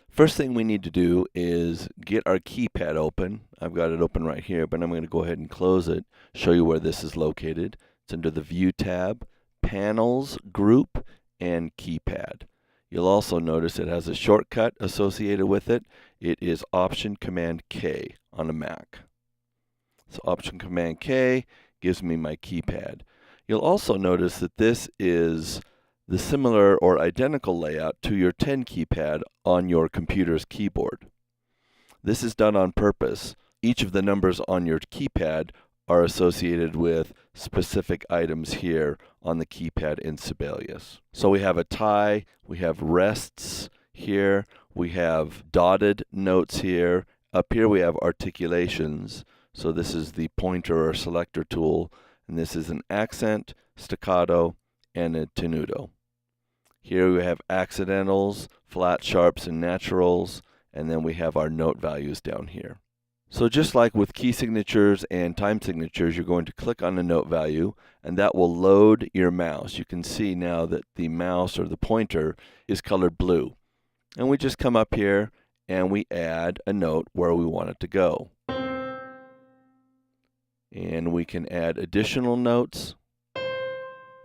First thing we need to do is get our keypad open. I've got it open right here, but I'm going to go ahead and close it, show you where this is located. It's under the View tab, Panels, Group, and Keypad. You'll also notice it has a shortcut associated with it. It is Option Command K on a Mac. So Option Command K gives me my keypad. You'll also notice that this is the similar or identical layout to your 10 keypad on your computer's keyboard. This is done on purpose. Each of the numbers on your keypad are associated with specific items here on the keypad in Sibelius. So we have a tie, we have rests here, we have dotted notes here. Up here we have articulations. So this is the pointer or selector tool, and this is an accent, staccato, and a tenuto. Here we have accidentals, flat sharps, and naturals, and then we have our note values down here. So just like with key signatures and time signatures, you're going to click on the note value, and that will load your mouse. You can see now that the mouse or the pointer is colored blue. And we just come up here and we add a note where we want it to go. And we can add additional notes.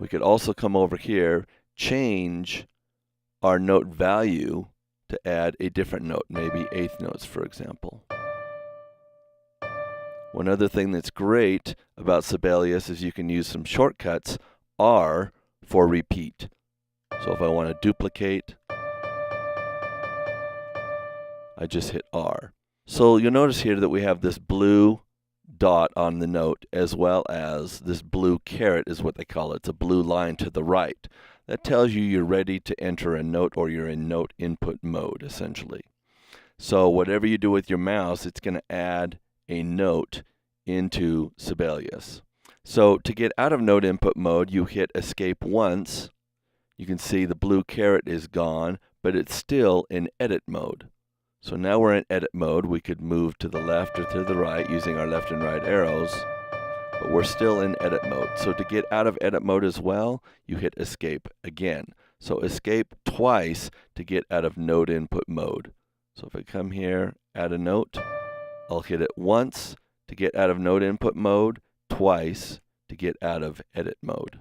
We could also come over here, change our note value to add a different note, maybe eighth notes, for example. One other thing that's great about Sibelius is you can use some shortcuts, R for repeat. So if I want to duplicate, I just hit R. So you'll notice here that we have this blue dot on the note, as well as this blue caret is what they call it. It's a blue line to the right. That tells you you're ready to enter a note, or you're in note input mode, essentially. So whatever you do with your mouse, it's going to add a note into Sibelius. So to get out of note input mode, you hit escape once. You can see the blue caret is gone, but it's still in edit mode. So now we're in edit mode. We could move to the left or to the right using our left and right arrows, but we're still in edit mode. So to get out of edit mode as well, you hit escape again. So escape twice to get out of note input mode. So if I come here, add a note, I'll hit it once to get out of note input mode, twice to get out of edit mode.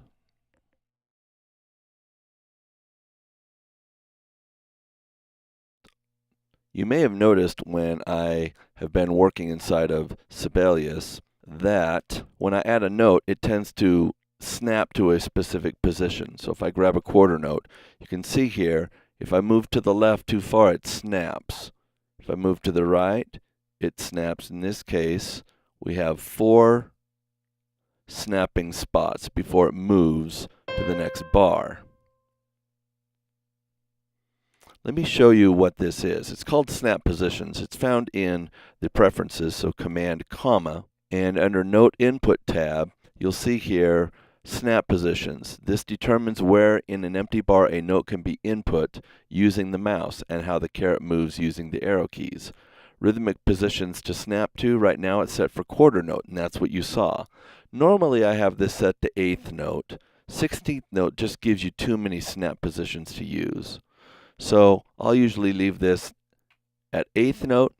You may have noticed when I have been working inside of Sibelius that when I add a note, it tends to snap to a specific position. So if I grab a quarter note, you can see here, if I move to the left too far, it snaps. If I move to the right, it snaps. In this case, we have 4 snapping spots before it moves to the next bar. Let me show you what this is. It's called snap positions. It's found in the preferences, so command comma, and under note input tab, you'll see here snap positions. This determines where in an empty bar a note can be input using the mouse and how the caret moves using the arrow keys. Rhythmic positions to snap to, right now it's set for quarter note, and that's what you saw. Normally I have this set to eighth note. 16th note just gives you too many snap positions to use. So I'll usually leave this at eighth note,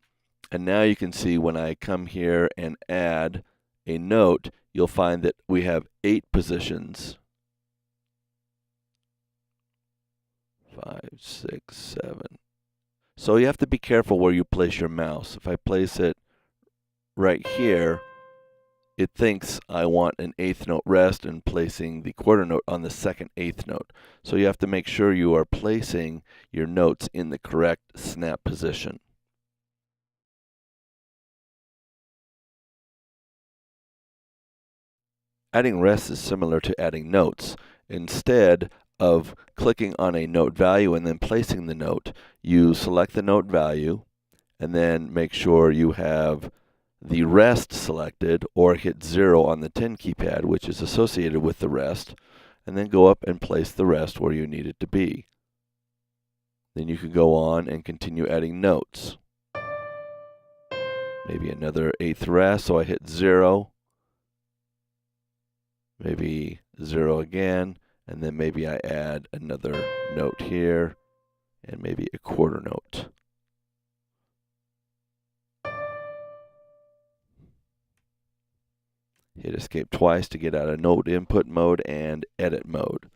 and now you can see when I come here and add a note, you'll find that we have 8 positions. 5, 6, 7. So you have to be careful where you place your mouse. If I place it right here, it thinks I want an eighth note rest and placing the quarter note on the second eighth note. So you have to make sure you are placing your notes in the correct snap position. Adding rests is similar to adding notes. Instead of clicking on a note value and then placing the note, you select the note value and then make sure you have the rest selected, or hit 0 on the 10 keypad, which is associated with the rest, and then go up and place the rest where you need it to be. Then you can go on and continue adding notes. Maybe another eighth rest, so I hit 0, maybe 0 again, and then maybe I add another note here, and maybe a quarter note. Hit escape twice to get out of note input mode and edit mode.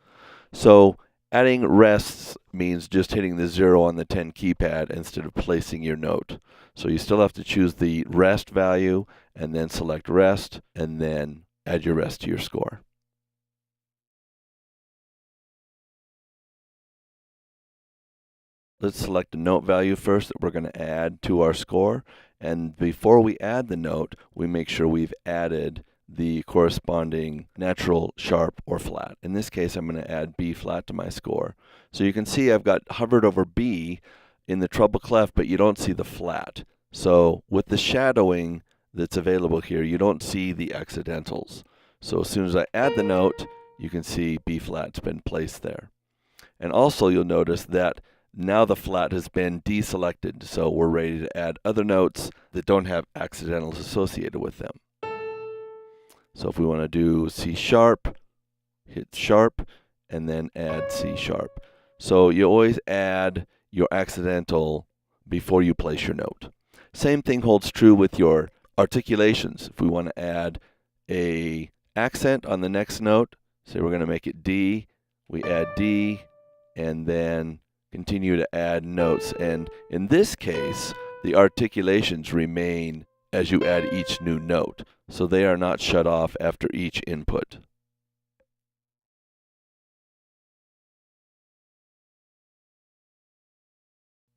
So adding rests means just hitting the 0 on the 10 keypad instead of placing your note. So you still have to choose the rest value and then select rest and then add your rest to your score. Let's select a note value first that we're going to add to our score. And before we add the note, we make sure we've added the corresponding natural, sharp, or flat. In this case, I'm going to add B flat to my score. So you can see I've got hovered over B in the treble clef, but you don't see the flat. So with the shadowing that's available here, you don't see the accidentals. So as soon as I add the note, you can see B flat's been placed there. And also you'll notice that now the flat has been deselected, so we're ready to add other notes that don't have accidentals associated with them. So if we want to do C sharp, hit sharp, and then add C sharp. So you always add your accidental before you place your note. Same thing holds true with your articulations. If we want to add a accent on the next note, say we're going to make it D, we add D, and then continue to add notes. And in this case, the articulations remain as you add each new note, so they are not shut off after each input.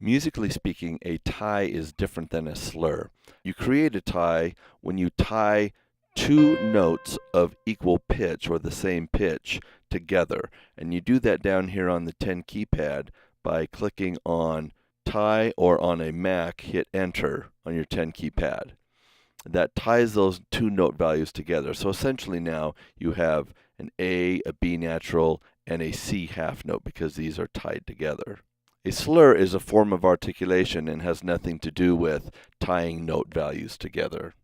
Musically speaking, a tie is different than a slur. You create a tie when you tie two notes of equal pitch or the same pitch together. And you do that down here on the 10 keypad by clicking on tie, or on a Mac, hit enter on your 10 keypad. That ties those two note values together. So essentially now you have an A, a B natural, and a C half note because these are tied together. A slur is a form of articulation and has nothing to do with tying note values together.